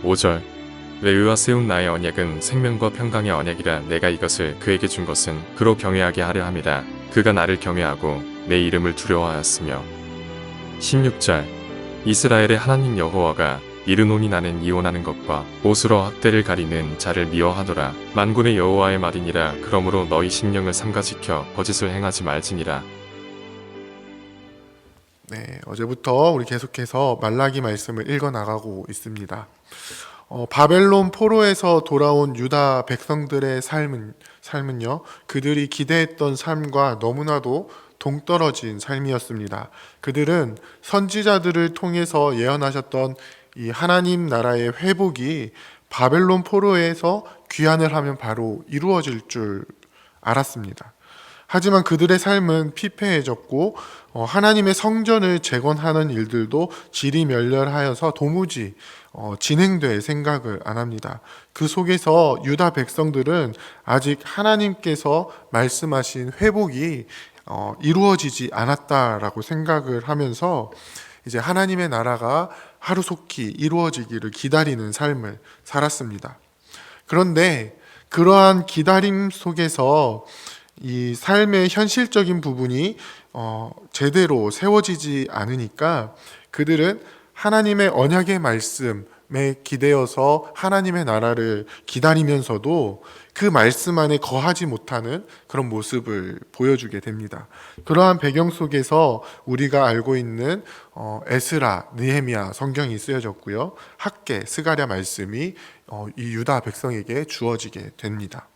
5절 레위와 세운 나의 언약은 생명과 평강의 언약이라 내가 이것을 그에게 준 것은 그로 경외하게 하려 함이라. 그가 나를 경외하고 내 이름을 두려워하였으며. 16절 이스라엘의 하나님 여호와가 이르노니 나는 이혼하는 것과 옷으로 학대를 가리는 자를 미워하노라. 만군의 여호와의 말이니라. 그러므로 너희 심령을 삼가 지켜 거짓을 행하지 말지니라. 네, 어제부터 우리 계속해서 말라기 말씀을 읽어 나가고 있습니다. 바벨론 포로에서 돌아온 유다 백성들의 삶은요, 그들이 기대했던 삶과 너무나도 동떨어진 삶이었습니다. 그들은 선지자들을 통해서 예언하셨던 이 하나님 나라의 회복이 바벨론 포로에서 귀환을 하면 바로 이루어질 줄 알았습니다. 하지만 그들의 삶은 피폐해졌고 하나님의 성전을 재건하는 일들도 지리멸렬하여서 도무지 진행될 생각을 안 합니다. 그 속에서 유다 백성들은 아직 하나님께서 말씀하신 회복이 이루어지지 않았다라고 생각을 하면서 이제 하나님의 나라가 하루속히 이루어지기를 기다리는 삶을 살았습니다. 그런데 그러한 기다림 속에서 이 삶의 현실적인 부분이 제대로 세워지지 않으니까 그들은 하나님의 언약의 말씀에 기대어서 하나님의 나라를 기다리면서도 그 말씀 안에 거하지 못하는 그런 모습을 보여주게 됩니다. 그러한 배경 속에서 우리가 알고 있는 에스라, 느헤미야 성경이 쓰여졌고요. 학개, 스가랴 말씀이 이 유다 백성에게 주어지게 됩니다.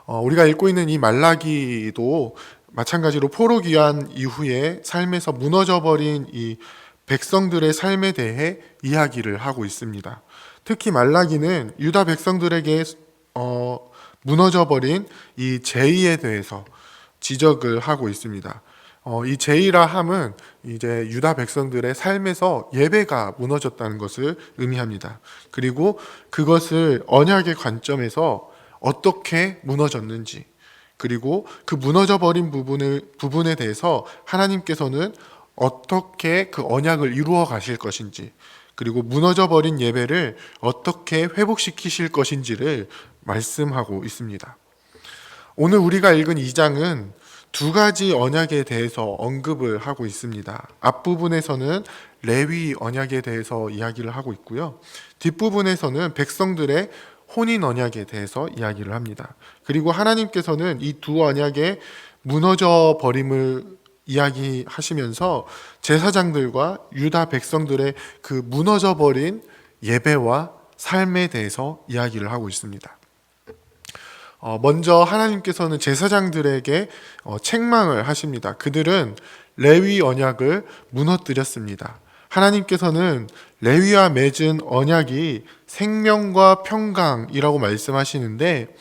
우리가 읽고 있는 이 말라기도 마찬가지로 포로 귀환 이후에 삶에서 무너져버린 이 백성들의 삶에 대해 이야기를 하고 있습니다. 특히 말라기는 유다 백성들에게 무너져버린 이 제의에 대해서 지적을 하고 있습니다. 이 제의라 함은 이제 유다 백성들의 삶에서 예배가 무너졌다는 것을 의미합니다. 그리고 그것을 언약의 관점에서 어떻게 무너졌는지, 그리고 그 무너져버린 부분에 대해서 하나님께서는 어떻게 그 언약을 이루어 가실 것인지, 그리고 무너져버린 예배를 어떻게 회복시키실 것인지를 말씀하고 있습니다. 오늘 우리가 읽은 2장은 두 가지 언약에 대해서 언급을 하고 있습니다. 앞부분에서는 레위 언약에 대해서 이야기를 하고 있고요. 뒷부분에서는 백성들의 혼인 언약에 대해서 이야기를 합니다. 그리고 하나님께서는 이 두 언약의 무너져 버림을 이야기하시면서 제사장들과 유다 백성들의 그 무너져 버린 예배와 삶에 대해서 이야기를 하고 있습니다. 먼저 하나님께서는 제사장들에게 책망을 하십니다. 그들은 레위 언약을 무너뜨렸습니다. 하나님께서는 레위와 맺은 언약이 생명과 평강이라고 말씀하시는데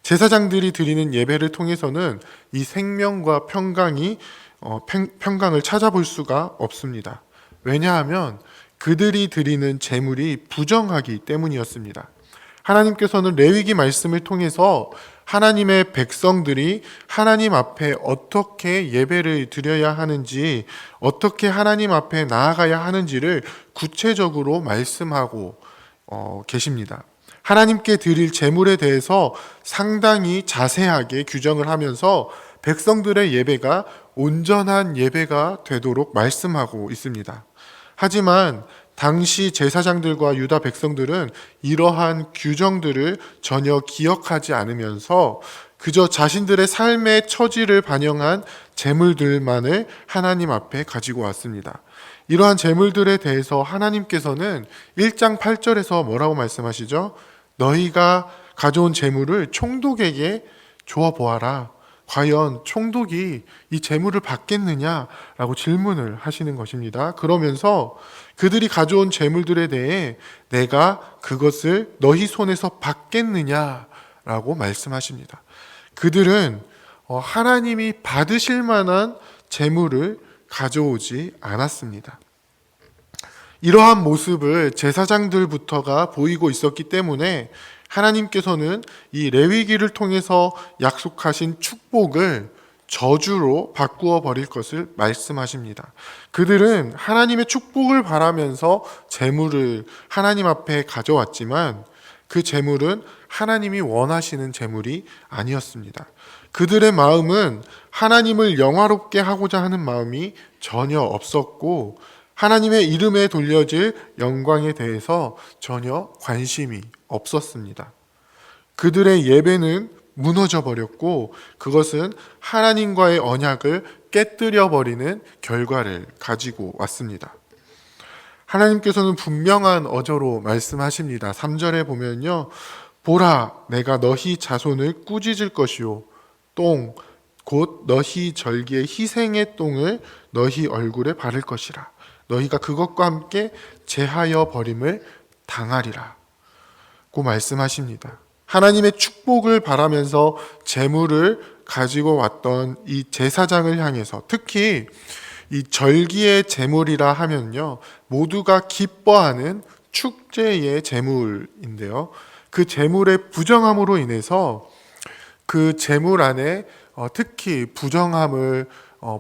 제사장들이 드리는 예배를 통해서는 이 생명과 평강을 찾아볼 수가 없습니다. 왜냐하면 그들이 드리는 제물이 부정하기 때문이었습니다. 하나님께서는 레위기 말씀을 통해서 하나님의 백성들이 하나님 앞에 어떻게 예배를 드려야 하는지, 어떻게 하나님 앞에 나아가야 하는지를 구체적으로 말씀하고 계십니다. 하나님께 드릴 제물에 대해서 상당히 자세하게 규정을 하면서 백성들의 예배가 온전한 예배가 되도록 말씀하고 있습니다. 하지만 당시 제사장들과 유다 백성들은 이러한 규정들을 전혀 기억하지 않으면서 그저 자신들의 삶의 처지를 반영한 제물들만을 하나님 앞에 가지고 왔습니다. 이러한 제물들에 대해서 하나님께서는 1장 8절에서 뭐라고 말씀하시죠? 너희가 가져온 제물을 총독에게 주어 보아라. 과연 총독이 이 제물을 받겠느냐라고 질문을 하시는 것입니다. 그러면서 그들이 가져온 제물들에 대해 내가 그것을 너희 손에서 받겠느냐라고 말씀하십니다. 그들은 하나님이 받으실 만한 제물을 가져오지 않았습니다. 이러한 모습을 제사장들부터가 보이고 있었기 때문에 하나님께서는 이 레위기를 통해서 약속하신 축복을 저주로 바꾸어 버릴 것을 말씀하십니다. 그들은 하나님의 축복을 바라면서 재물을 하나님 앞에 가져왔지만 그 재물은 하나님이 원하시는 재물이 아니었습니다. 그들의 마음은 하나님을 영화롭게 하고자 하는 마음이 전혀 없었고 하나님의 이름에 돌려질 영광에 대해서 전혀 관심이 없었습니다. 그들의 예배는 무너져 버렸고 그것은 하나님과의 언약을 깨뜨려 버리는 결과를 가지고 왔습니다. 하나님께서는 분명한 어조로 말씀하십니다. 3절에 보면요. 보라, 내가 너희 자손을 꾸짖을 것이요. 똥, 곧 너희 절기의 희생의 똥을 너희 얼굴에 바를 것이라. 너희가 그것과 함께 제하여 버림을 당하리라. 고 말씀하십니다. 하나님의 축복을 바라면서 재물을 가지고 왔던 이 제사장을 향해서 특히 이 절기의 제물이라 하면요. 모두가 기뻐하는 축제의 제물인데요. 그 제물의 부정함으로 인해서 그 제물 안에 특히 부정함을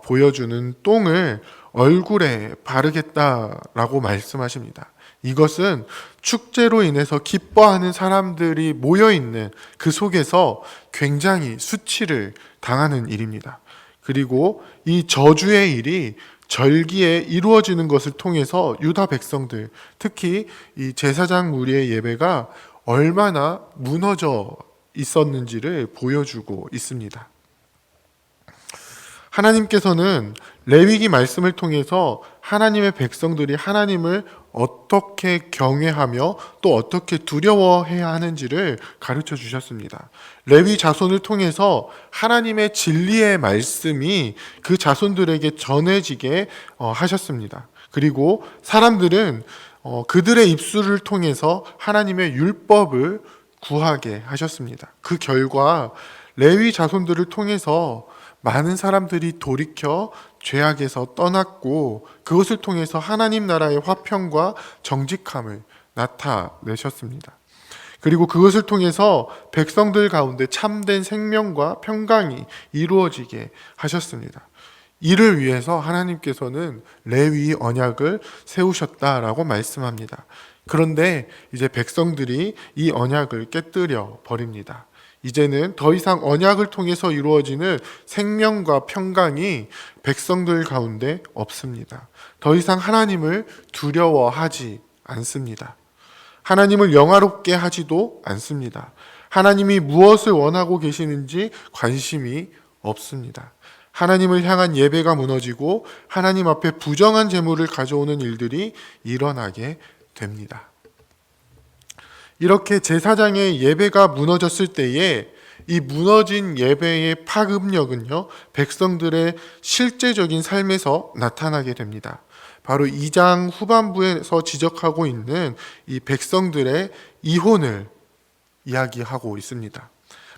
보여주는 똥을 얼굴에 바르겠다라고 말씀하십니다. 이것은 축제로 인해서 기뻐하는 사람들이 모여있는 그 속에서 굉장히 수치를 당하는 일입니다. 그리고 이 저주의 일이 절기에 이루어지는 것을 통해서 유다 백성들, 특히 이 제사장 무리의 예배가 얼마나 무너져 있었는지를 보여주고 있습니다. 하나님께서는 레위기 말씀을 통해서 하나님의 백성들이 하나님을 어떻게 경외하며 또 어떻게 두려워해야 하는지를 가르쳐 주셨습니다. 레위 자손을 통해서 하나님의 진리의 말씀이 그 자손들에게 전해지게 하셨습니다. 그리고 사람들은 그들의 입술을 통해서 하나님의 율법을 구하게 하셨습니다. 그 결과 레위 자손들을 통해서 많은 사람들이 돌이켜 죄악에서 떠났고 그것을 통해서 하나님 나라의 화평과 정직함을 나타내셨습니다. 그리고 그것을 통해서 백성들 가운데 참된 생명과 평강이 이루어지게 하셨습니다. 이를 위해서 하나님께서는 레위 언약을 세우셨다라고 말씀합니다. 그런데 이제 백성들이 이 언약을 깨뜨려 버립니다. 이제는 더 이상 언약을 통해서 이루어지는 생명과 평강이 백성들 가운데 없습니다. 더 이상 하나님을 두려워하지 않습니다. 하나님을 영화롭게 하지도 않습니다. 하나님이 무엇을 원하고 계시는지 관심이 없습니다. 하나님을 향한 예배가 무너지고 하나님 앞에 부정한 재물을 가져오는 일들이 일어나게 됩니다. 이렇게 제사장의 예배가 무너졌을 때에 이 무너진 예배의 파급력은요, 백성들의 실제적인 삶에서 나타나게 됩니다. 바로 2장 후반부에서 지적하고 있는 이 백성들의 이혼을 이야기하고 있습니다.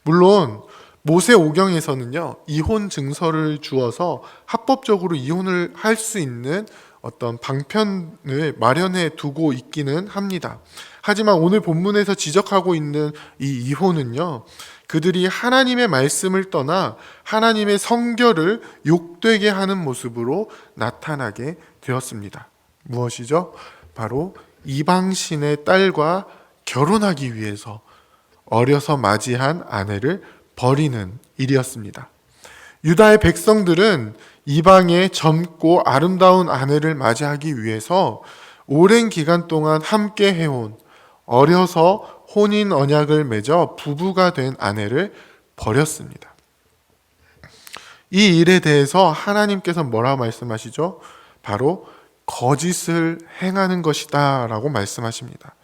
물론 모세 오경에서는요, 이혼 증서를 주어서 합법적으로 이혼을 할 수 있는 어떤 방편을 마련해 두고 있기는 합니다. 하지만 오늘 본문에서 지적하고 있는 이 이혼은요, 그들이 하나님의 말씀을 떠나 하나님의 성결을 욕되게 하는 모습으로 나타나게 되었습니다. 무엇이죠? 바로 이방신의 딸과 결혼하기 위해서 어려서 맞이한 아내를 버리는 일이었습니다. 유다의 백성들은 이방의 젊고 아름다운 아내를 맞이하기 위해서 오랜 기간 동안 함께 해온 어려서 혼인 언약을 맺어 부부가 된 아내를 버렸습니다. 이 일에 대해서 하나님께서 뭐라고 말씀하시죠? 바로 거짓을 행하는 것이다 라고 말씀하십니다.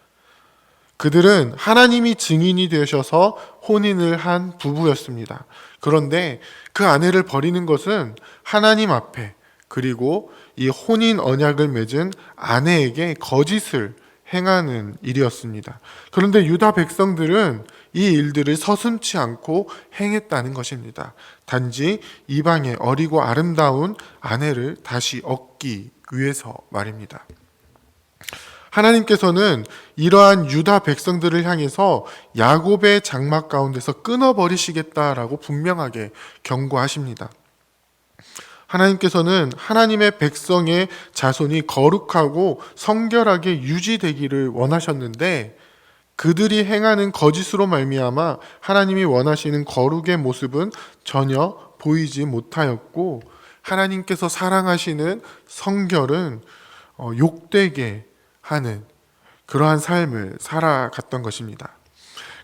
그들은 하나님이 증인이 되셔서 혼인을 한 부부였습니다. 그런데 그 아내를 버리는 것은 하나님 앞에 그리고 이 혼인 언약을 맺은 아내에게 거짓을 행하는 일이었습니다. 그런데 유다 백성들은 이 일들을 서슴지 않고 행했다는 것입니다. 단지 이방의 어리고 아름다운 아내를 다시 얻기 위해서 말입니다. 하나님께서는 이러한 유다 백성들을 향해서 야곱의 장막 가운데서 끊어버리시겠다라고 분명하게 경고하십니다. 하나님께서는 하나님의 백성의 자손이 거룩하고 성결하게 유지되기를 원하셨는데 그들이 행하는 거짓으로 말미암아 하나님이 원하시는 거룩의 모습은 전혀 보이지 못하였고 하나님께서 사랑하시는 성결은 욕되게 하는 그러한 삶을 살아갔던 것입니다.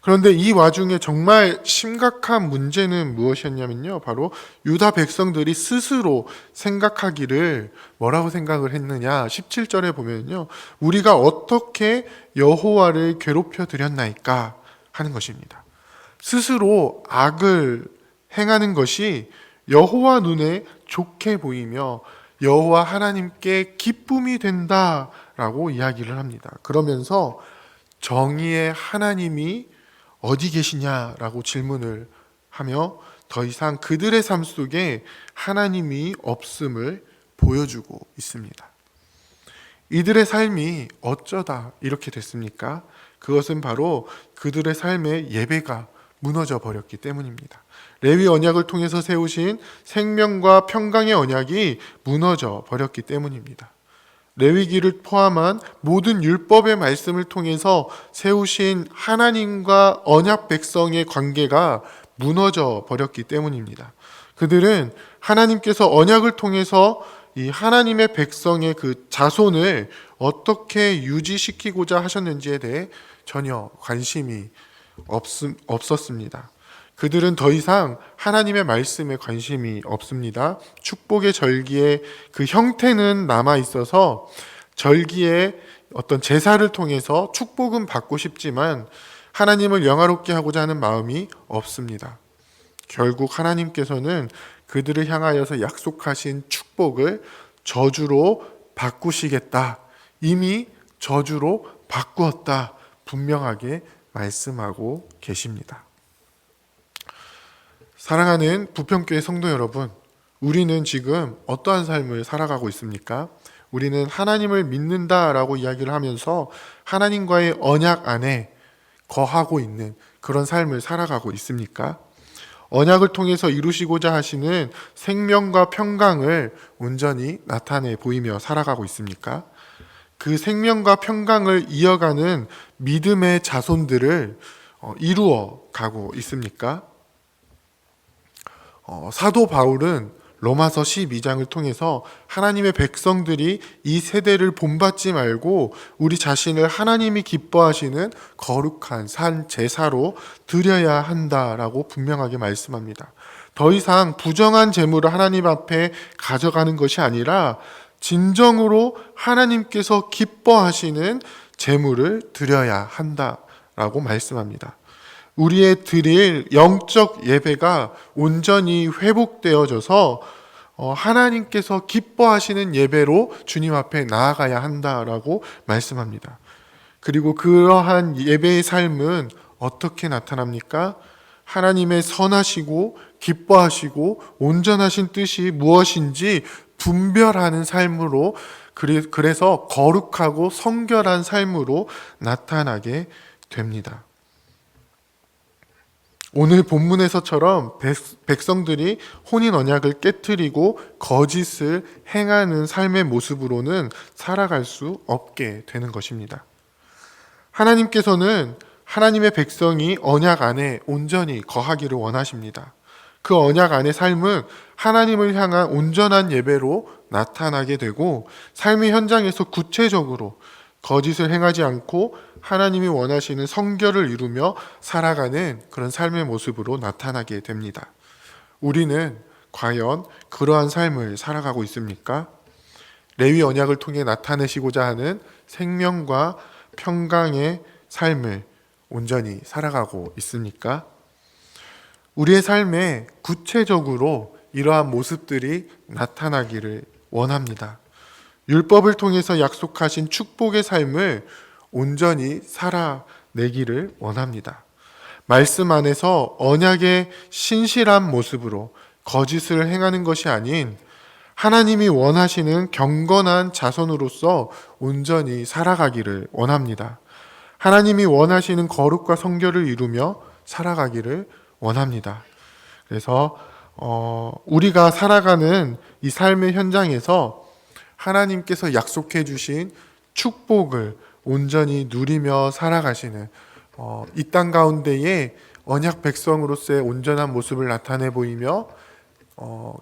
그런데 이 와중에 정말 심각한 문제는 무엇이었냐면요. 바로 유다 백성들이 스스로 생각하기를 뭐라고 생각을 했느냐. 17절에 보면요. 우리가 어떻게 여호와를 괴롭혀 드렸나이까 하는 것입니다. 스스로 악을 행하는 것이 여호와 눈에 좋게 보이며 여호와 하나님께 기쁨이 된다라고 이야기를 합니다. 그러면서 정의의 하나님이 어디 계시냐라고 질문을 하며 더 이상 그들의 삶 속에 하나님이 없음을 보여주고 있습니다. 이들의 삶이 어쩌다 이렇게 됐습니까? 그것은 바로 그들의 삶의 예배가 무너져 버렸기 때문입니다. 레위 언약을 통해서 세우신 생명과 평강의 언약이 무너져 버렸기 때문입니다. 레위기를 포함한 모든 율법의 말씀을 통해서 세우신 하나님과 언약 백성의 관계가 무너져 버렸기 때문입니다. 그들은 하나님께서 언약을 통해서 이 하나님의 백성의 그 자손을 어떻게 유지시키고자 하셨는지에 대해 전혀 관심이 없었습니다. 그들은 더 이상 하나님의 말씀에 관심이 없습니다. 축복의 절기의 그 형태는 남아 있어서 절기의 어떤 제사를 통해서 축복은 받고 싶지만 하나님을 영화롭게 하고자 하는 마음이 없습니다. 결국 하나님께서는 그들을 향하여서 약속하신 축복을 저주로 바꾸시겠다. 이미 저주로 바꾸었다. 분명하게 말씀하고 계십니다. 사랑하는 부평교회 성도 여러분, 우리는 지금 어떠한 삶을 살아가고 있습니까? 우리는 하나님을 믿는다라고 이야기를 하면서 하나님과의 언약 안에 거하고 있는 그런 삶을 살아가고 있습니까? 언약을 통해서 이루시고자 하시는 생명과 평강을 온전히 나타내 보이며 살아가고 있습니까? 그 생명과 평강을 이어가는 믿음의 자손들을 이루어 가고 있습니까? 사도 바울은 로마서 12장을 통해서 하나님의 백성들이 이 세대를 본받지 말고 우리 자신을 하나님이 기뻐하시는 거룩한 산 제사로 드려야 한다라고 분명하게 말씀합니다. 더 이상 부정한 제물을 하나님 앞에 가져가는 것이 아니라 진정으로 하나님께서 기뻐하시는 제물을 드려야 한다라고 말씀합니다. 우리의 드릴 영적 예배가 온전히 회복되어져서 하나님께서 기뻐하시는 예배로 주님 앞에 나아가야 한다라고 말씀합니다. 그리고 그러한 예배의 삶은 어떻게 나타납니까? 하나님의 선하시고 기뻐하시고 온전하신 뜻이 무엇인지 분별하는 삶으로, 그래서 거룩하고 성결한 삶으로 나타나게 됩니다. 오늘 본문에서처럼 백성들이 혼인 언약을 깨트리고 거짓을 행하는 삶의 모습으로는 살아갈 수 없게 되는 것입니다. 하나님께서는 하나님의 백성이 언약 안에 온전히 거하기를 원하십니다. 그 언약 안의 삶은 하나님을 향한 온전한 예배로 나타나게 되고 삶의 현장에서 구체적으로 거짓을 행하지 않고 하나님이 원하시는 성결을 이루며 살아가는 그런 삶의 모습으로 나타나게 됩니다. 우리는 과연 그러한 삶을 살아가고 있습니까? 레위 언약을 통해 나타내시고자 하는 생명과 평강의 삶을 온전히 살아가고 있습니까? 우리의 삶에 구체적으로 이러한 모습들이 나타나기를 원합니다. 율법을 통해서 약속하신 축복의 삶을 온전히 살아내기를 원합니다. 말씀 안에서 언약의 신실한 모습으로 거짓을 행하는 것이 아닌 하나님이 원하시는 경건한 자손으로서 온전히 살아가기를 원합니다. 하나님이 원하시는 거룩과 성결을 이루며 살아가기를 원합니다. 그래서 우리가 살아가는 이 삶의 현장에서 하나님께서 약속해 주신 축복을 온전히 누리며 살아가시는 이 땅 가운데에 언약 백성으로서의 온전한 모습을 나타내 보이며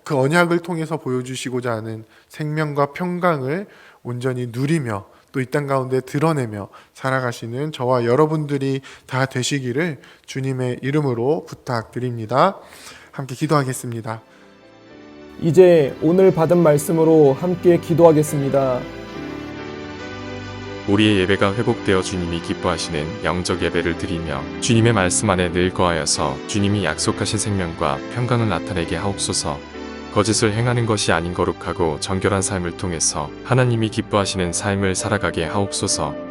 그 언약을 통해서 보여주시고자 하는 생명과 평강을 온전히 누리며 또 이 땅 가운데 드러내며 살아가시는 저와 여러분들이 다 되시기를 주님의 이름으로 부탁드립니다. 함께 기도하겠습니다. 이제 오늘 받은 말씀으로 함께 기도하겠습니다. 우리의 예배가 회복되어 주님이 기뻐하시는 영적 예배를 드리며 주님의 말씀 안에 늘 거하여서 주님이 약속하신 생명과 평강을 나타내게 하옵소서. 거짓을 행하는 것이 아닌 거룩하고 정결한 삶을 통해서 하나님이 기뻐하시는 삶을 살아가게 하옵소서.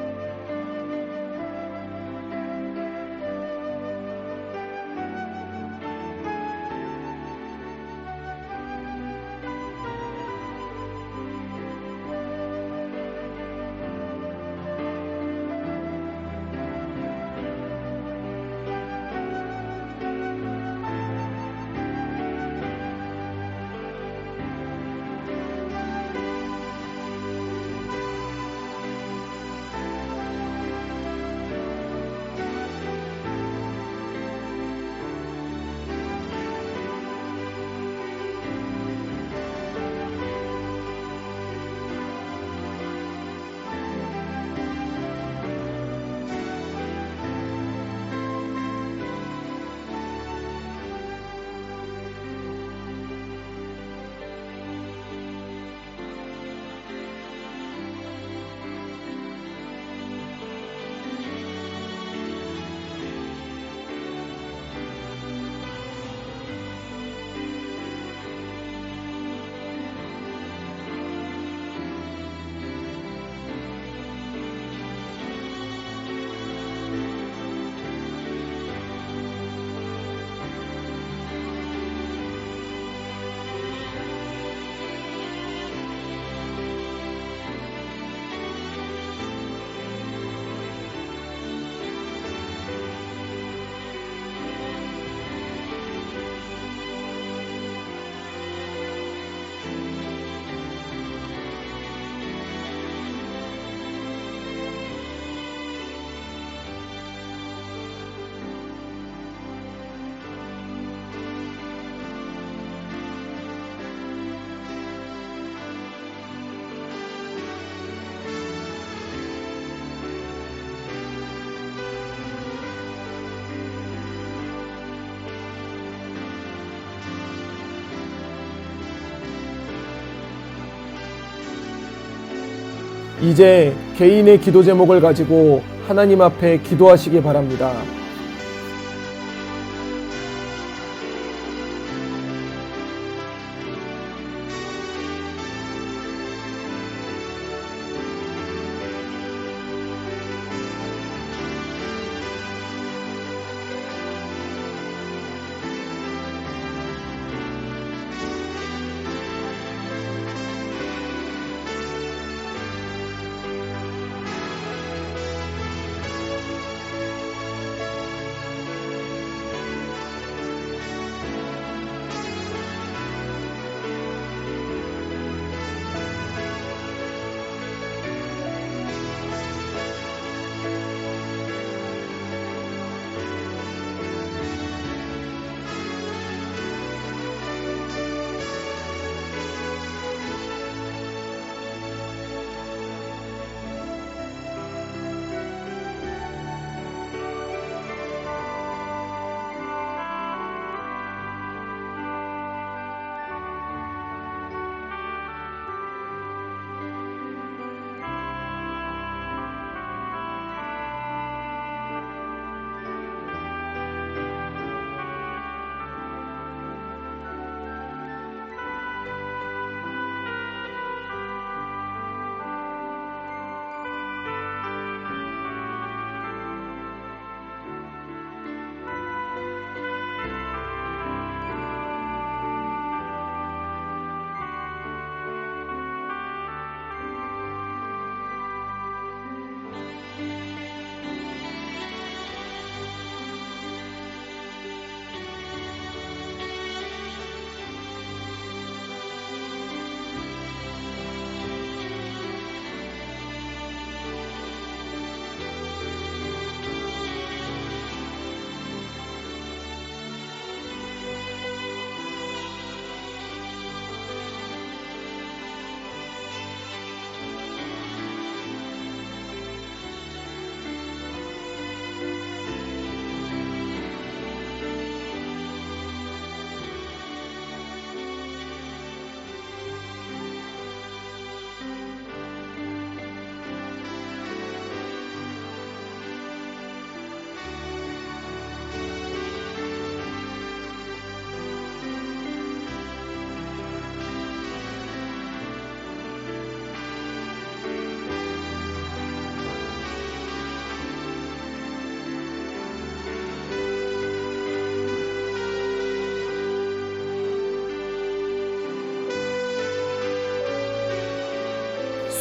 이제 개인의 기도 제목을 가지고 하나님 앞에 기도하시기 바랍니다.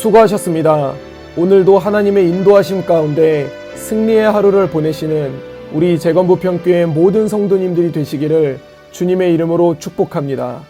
수고하셨습니다. 오늘도 하나님의 인도하심 가운데 승리의 하루를 보내시는 우리 재건부평교회 모든 성도님들이 되시기를 주님의 이름으로 축복합니다.